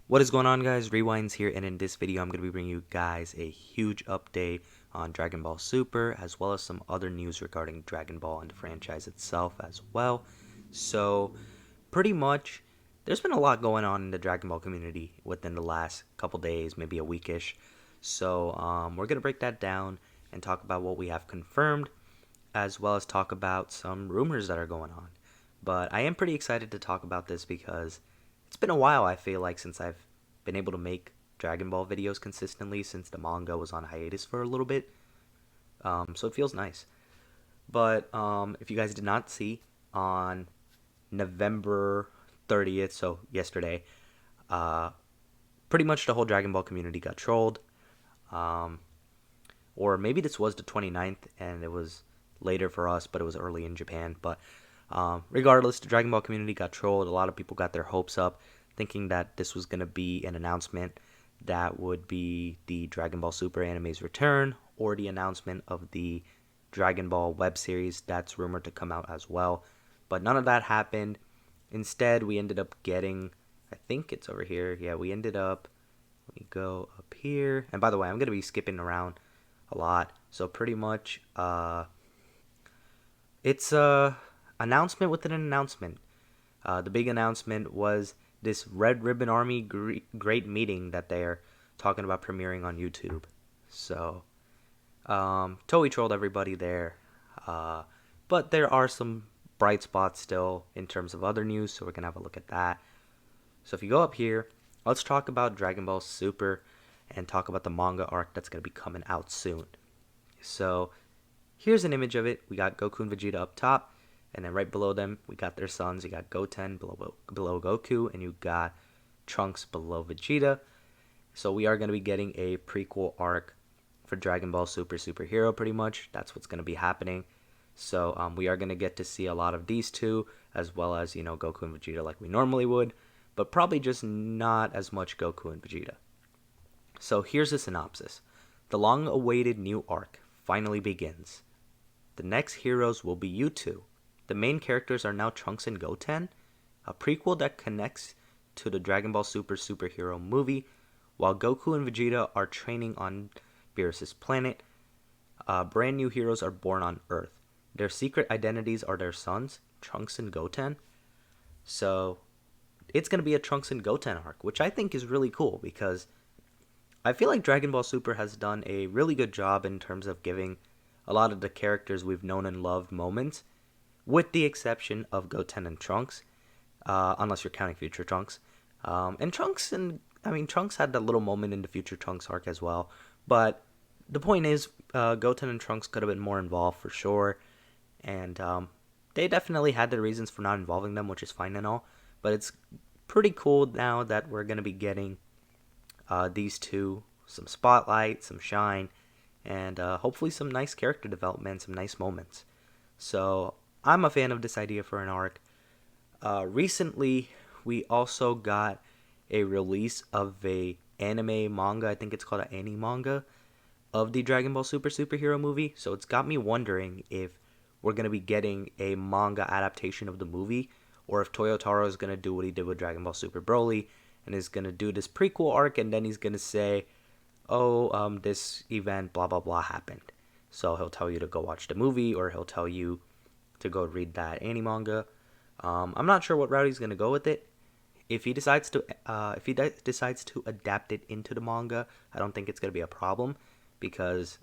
What is going on, guys? Rewinds here, and in this video I'm going to be bringing you guys a huge update on Dragon Ball Super, as well as some other news regarding Dragon Ball and the franchise itself as well. So pretty much there's been a lot going on in the Dragon Ball community within the last couple days, maybe a weekish. So we're going to break that down and talk about what we have confirmed, as well as talk about some rumors that are going on. But I am pretty excited to talk about this because it's been a while, I feel like, since I've been able to make Dragon Ball videos consistently since the manga was on hiatus for a little bit. So it feels nice. But if you guys did not see, on November 30th, so yesterday, uh, pretty much the whole Dragon Ball community got trolled. Um, or maybe this was the 29th and it was later for us, but it was early in Japan. But regardless, the Dragon Ball community got trolled. A lot of people got their hopes up, thinking that this was going to be an announcement that would be the Dragon Ball Super anime's return, or the announcement of the Dragon Ball web series that's rumored to come out as well. But none of that happened. Instead, we ended up getting, I think it's over here. Yeah, we ended up, let me go up here. And by the way, I'm going to be skipping around a lot. So pretty much, it's a announcement within an announcement. The big announcement was this Red Ribbon Army great meeting that they're talking about premiering on YouTube. So, Toei trolled everybody there. But there are some bright spots still in terms of other news, so we're going to have a look at that. So if you go up here, let's talk about Dragon Ball Super and talk about the manga arc that's going to be coming out soon. So here's an image of it. We got Goku and Vegeta up top, and then right below them, we got their sons. You got Goten below Goku, and you got Trunks below Vegeta. So we are going to be getting a prequel arc for Dragon Ball Super Superhero, pretty much. That's what's going to be happening. So we are going to get to see a lot of these two, as well as, Goku and Vegeta like we normally would, but probably just not as much Goku and Vegeta. So here's a synopsis. The long-awaited new arc finally begins. The next heroes will be you two. The main characters are now Trunks and Goten, a prequel that connects to the Dragon Ball Super superhero movie, while Goku and Vegeta are training on Beerus' planet. Brand new heroes are born on Earth. Their secret identities are their sons, Trunks and Goten. So it's going to be a Trunks and Goten arc, which I think is really cool because I feel like Dragon Ball Super has done a really good job in terms of giving a lot of the characters we've known and loved moments, with the exception of Goten and Trunks, unless you're counting Future Trunks. Trunks had that little moment in the Future Trunks arc as well. But the point is, Goten and Trunks could have been more involved for sure, and they definitely had their reasons for not involving them, which is fine and all. But it's pretty cool now that we're gonna be getting these two some spotlight, some shine, and hopefully some nice character development, some nice moments. So I'm a fan of this idea for an arc. Recently, we also got a release of a anime manga. I think it's called an anime manga of the Dragon Ball Super superhero movie. So it's got me wondering if we're going to be getting a manga adaptation of the movie, or if Toyotaro is going to do what he did with Dragon Ball Super Broly and is going to do this prequel arc, and then he's going to say, this event, blah, blah, blah, happened. So he'll tell you to go watch the movie, or he'll tell you to go read that anime manga. I'm not sure what route he's going to go with it. If he decides to adapt it into the manga, I don't think it's going to be a problem, because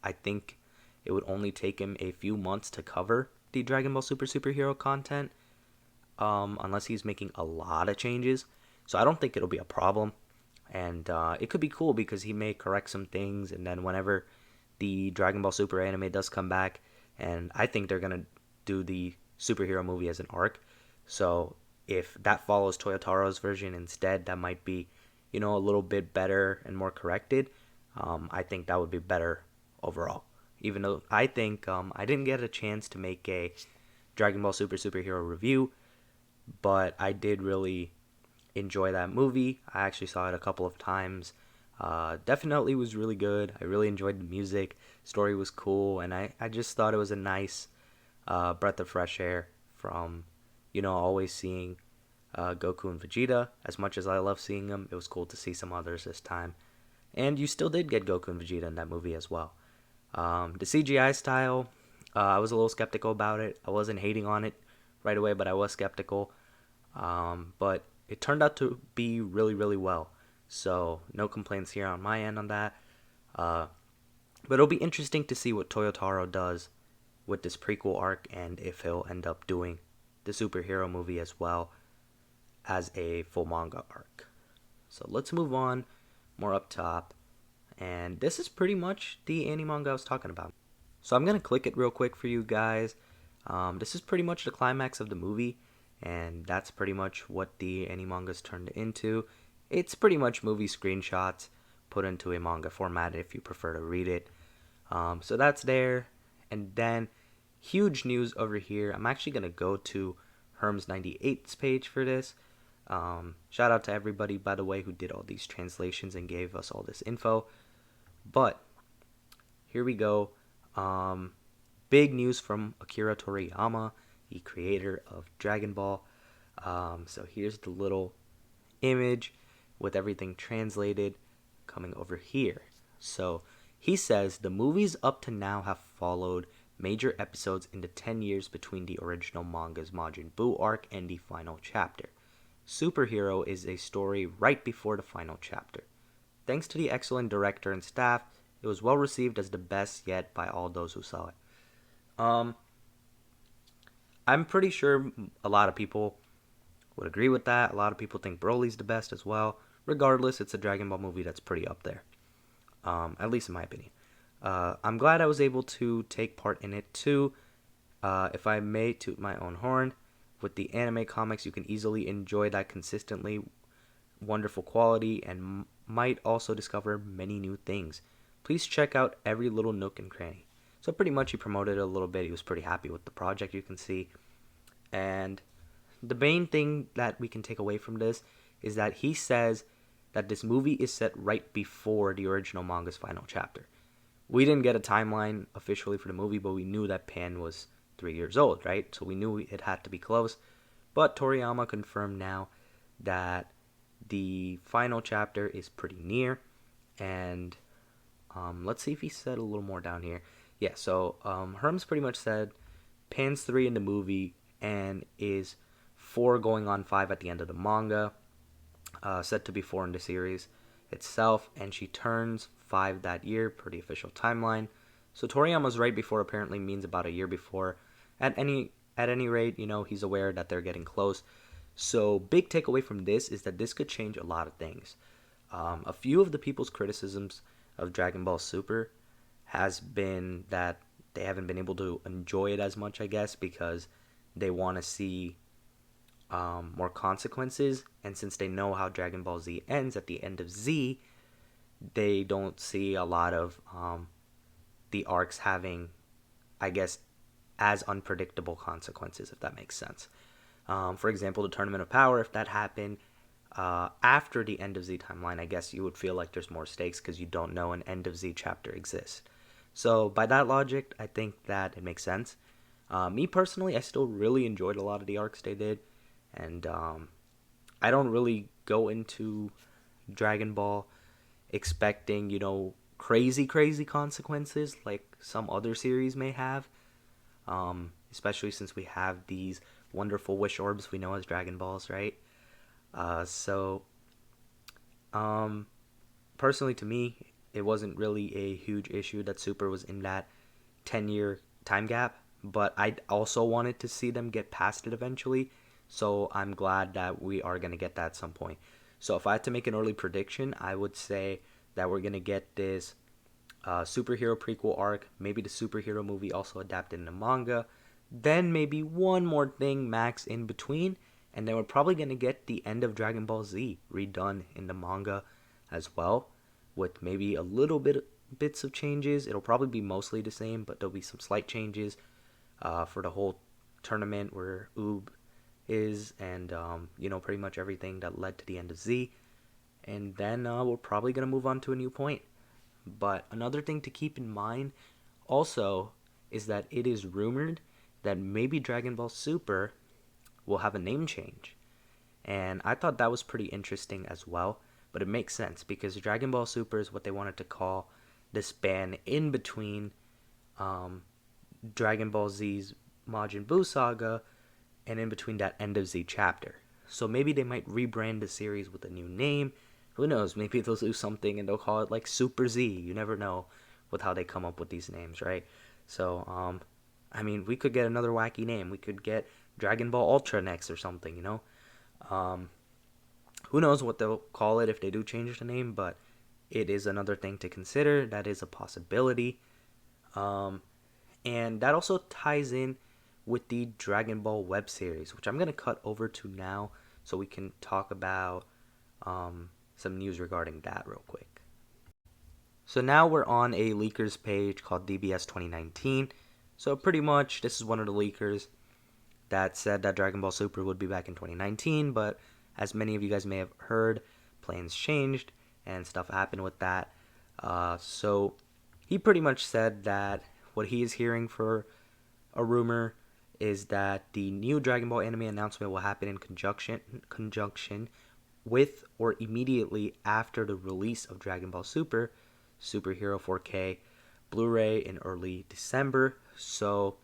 I think it would only take him a few months to cover the Dragon Ball Super superhero content, unless he's making a lot of changes. So I don't think it'll be a problem, and it could be cool because he may correct some things, and then whenever the Dragon Ball Super anime does come back, and I think they're gonna do the superhero movie as an arc. So if that follows Toyotaro's version instead, that might be, a little bit better and more corrected. I think that would be better overall. Even though I think I didn't get a chance to make a Dragon Ball Super superhero review, but I did really enjoy that movie. I actually saw it a couple of times. Definitely was really good. I really enjoyed the music. Story was cool, and I just thought it was a nice breath of fresh air from, always seeing Goku and Vegeta. As much as I love seeing them, it was cool to see some others this time. And you still did get Goku and Vegeta in that movie as well. The CGI style, I was a little skeptical about it. I wasn't hating on it right away, but I was skeptical. But it turned out to be really, really well. So no complaints here on my end on that. Uh, but it'll be interesting to see what Toyotaro does with this prequel arc and if he'll end up doing the superhero movie as well as a full manga arc. So let's move on more up top. And this is pretty much the anime manga I was talking about. So I'm going to click it real quick for you guys. This is pretty much the climax of the movie, and that's pretty much what the anime manga's turned into. It's pretty much movie screenshots put into a manga format if you prefer to read it. So that's there. And then, huge news over here. I'm actually going to go to Herm's 98's page for this. Shout out to everybody, by the way, who did all these translations and gave us all this info. But here we go. Big news from Akira Toriyama, the creator of Dragon Ball. So here's the little image with everything translated coming over here. So he says the movies up to now have followed major episodes in the 10 years between the original manga's Majin Buu arc and the final chapter. Superhero is a story right before the final chapter. Thanks to the excellent director and staff, it was well received as the best yet by all those who saw it. I'm pretty sure a lot of people would agree with that. A lot of people think Broly's the best as well. Regardless, it's a Dragon Ball movie that's pretty up there. At least in my opinion. I'm glad I was able to take part in it too. If I may toot my own horn, with the anime comics, you can easily enjoy that consistently wonderful quality and might also discover many new things. Please check out every little nook and cranny. So pretty much he promoted it a little bit. He was pretty happy with the project, you can see. And the main thing that we can take away from this is that he says that this movie is set right before the original manga's final chapter. We didn't get a timeline officially for the movie, but we knew that Pan was 3 years old, right? So we knew it had to be close. But Toriyama confirmed now that the final chapter is pretty near. And let's see if he said a little more down here. Yeah, so Herms pretty much said Pan's 3 in the movie and is 4 going on 5 at the end of the manga. Said to be 4 in the series itself. And she turns 5 that year, pretty official timeline. So Toriyama's right before apparently means about a year before. At any rate, he's aware that they're getting close. So big takeaway from this is that this could change a lot of things. A few of the people's criticisms of Dragon Ball Super has been that they haven't been able to enjoy it as much, I guess, because they want to see more consequences. And since they know how Dragon Ball Z ends at the end of Z, they don't see a lot of the arcs having, I guess, as unpredictable consequences, if that makes sense. For example, the Tournament of Power, if that happened after the end of Z timeline, I guess you would feel like there's more stakes because you don't know an end of Z chapter exists. So by that logic, I think that it makes sense. Me personally, I still really enjoyed a lot of the arcs they did. And I don't really go into Dragon Ball expecting, crazy consequences like some other series may have. Especially since we have these wonderful wish orbs we know as Dragon Balls, right? Personally to me, it wasn't really a huge issue that Super was in that 10-year time gap, but I also wanted to see them get past it eventually, so I'm glad that we are going to get that at some point. So if I had to make an early prediction, I would say that we're going to get this superhero prequel arc, maybe the superhero movie also adapted in the manga, then maybe one more thing max in between, and then we're probably going to get the end of Dragon Ball Z redone in the manga as well, with maybe a little bits of changes. It'll probably be mostly the same, but there'll be some slight changes for the whole tournament where Oob is, and pretty much everything that led to the end of Z. And then we're probably going to move on to a new point. But another thing to keep in mind also is that it is rumored that maybe Dragon Ball Super will have a name change. And I thought that was pretty interesting as well. But it makes sense because Dragon Ball Super is what they wanted to call the span in between um, Dragon Ball Z's Majin Buu saga and in between that End of Z chapter. So maybe they might rebrand the series with a new name. Who knows? Maybe they'll do something and they'll call it like Super Z. You never know with how they come up with these names, right? So, I mean, we could get another wacky name. We could get Dragon Ball Ultra next or something, you know? Um, who knows what they'll call it if they do change the name, but it is another thing to consider. That is a possibility. Um, and that also ties in with the Dragon Ball web series, which I'm going to cut over to now so we can talk about some news regarding that real quick. So now we're on a leakers page called DBS 2019. So pretty much this is one of the leakers that said that Dragon Ball Super would be back in 2019, but as many of you guys may have heard, plans changed and stuff happened with that. So he pretty much said that what he is hearing for a rumor is that the new Dragon Ball anime announcement will happen in conjunction with or immediately after the release of Dragon Ball Super Superhero 4K Blu-ray in early December. So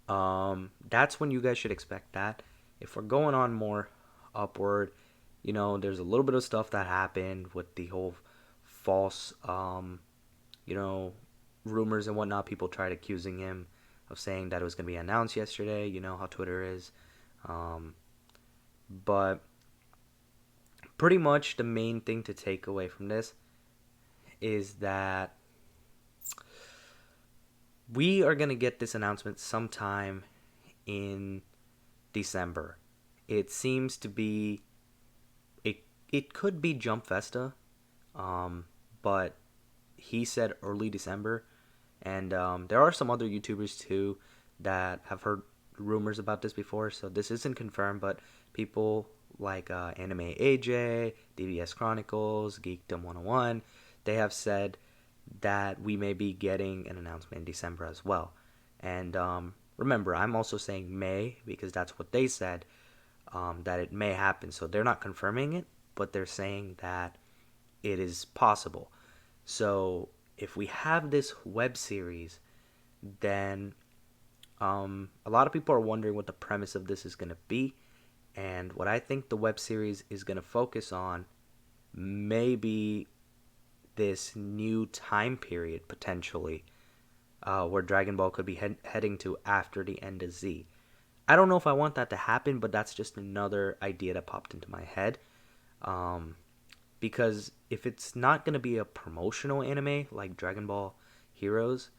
that's when you guys should expect that. If we're going on more upward, you know, there's a little bit of stuff that happened with the whole false, you know, rumors and whatnot. People tried accusing him of saying that it was going to be announced yesterday. You know how Twitter is. But pretty much the main thing to take away from this is that we are going to get this announcement sometime in December. It seems to be it could be Jump Festa, but he said early December, and there are some other YouTubers too that have heard rumors about this before, so this isn't confirmed, but people like Anime AJ, DBS Chronicles, Geekdom 101, they have said that we may be getting an announcement in December as well. And remember, I'm also saying May because that's what they said, that it may happen. So they're not confirming it, but they're saying that it is possible. So if we have this web series, then a lot of people are wondering what the premise of this is going to be. And what I think the web series is going to focus on may be this new time period potentially where Dragon Ball could be heading to after the end of Z. I don't know if I want that to happen, but that's just another idea that popped into my head. Because if it's not going to be a promotional anime like Dragon Ball Heroes,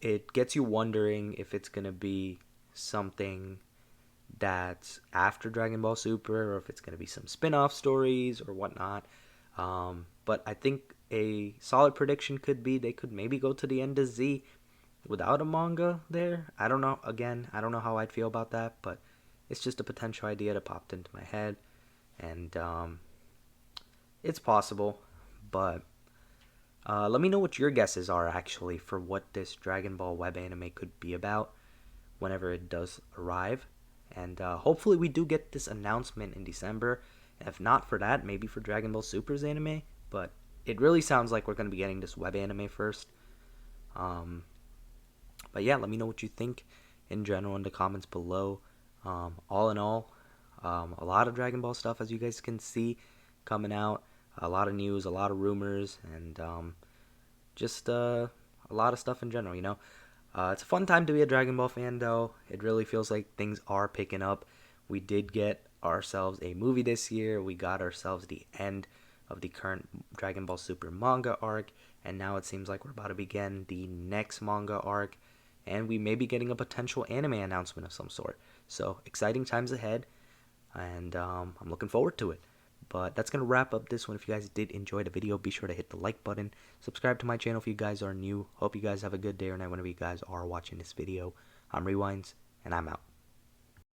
it gets you wondering if it's going to be something that's after Dragon Ball Super or if it's going to be some spin-off stories or whatnot. But I think a solid prediction could be they could maybe go to the end of Z without a manga there. I don't know. Again, I don't know how I'd feel about that, but it's just a potential idea that popped into my head. And it's possible, but let me know what your guesses are actually for what this Dragon Ball web anime could be about whenever it does arrive. And hopefully we do get this announcement in December. If not for that, maybe for Dragon Ball Super's anime. But it really sounds like we're going to be getting this web anime first. But yeah, let me know what you think in general in the comments below. All in all, a lot of Dragon Ball stuff, as you guys can see, coming out. A lot of news, a lot of rumors, and just a lot of stuff in general, you know. It's a fun time to be a Dragon Ball fan, though. It really feels like things are picking up. We did get ourselves a movie this year. We got ourselves the end of the current Dragon Ball Super manga arc, and now it seems like we're about to begin the next manga arc, and we may be getting a potential anime announcement of some sort. So, exciting times ahead, and I'm looking forward to it. But that's going to wrap up this one. If you guys did enjoy the video, be sure to hit the like button. Subscribe to my channel if you guys are new. Hope you guys have a good day or night whenever you guys are watching this video. I'm Rewinds, and I'm out.